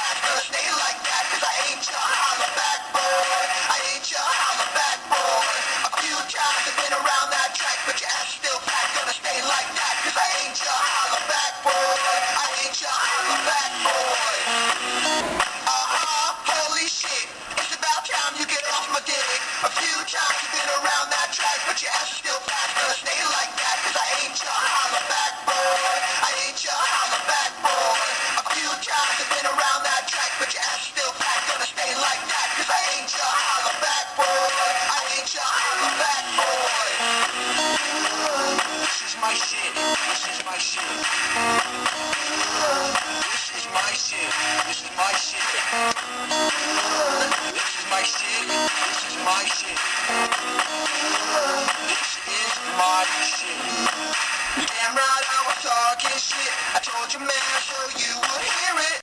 fast, gonna stay like that, cause I ain't your holla back boy. I ain't your holla back boy. A few times I've been around that track, but your ass still fat, gonna stay like that, cause I ain't your holla back boy. I ain't your holla back boy. Holy shit, it's about time you get off my dick. A few times you've been around that track, but your ass is still fat, gonna stay like that, cause I ain't your holla back boy. I ain't your holla back boy. A few times I've been around that track, but your ass is still fat, gonna stay like that, cause I ain't your holla back boy. I ain't your holla back boy. This is my shit, this is my shit. This is my shit, this is my shit. This is my shit, this is my shit. This is my shit. Damn right I was talking shit. I told you man so you would hear it.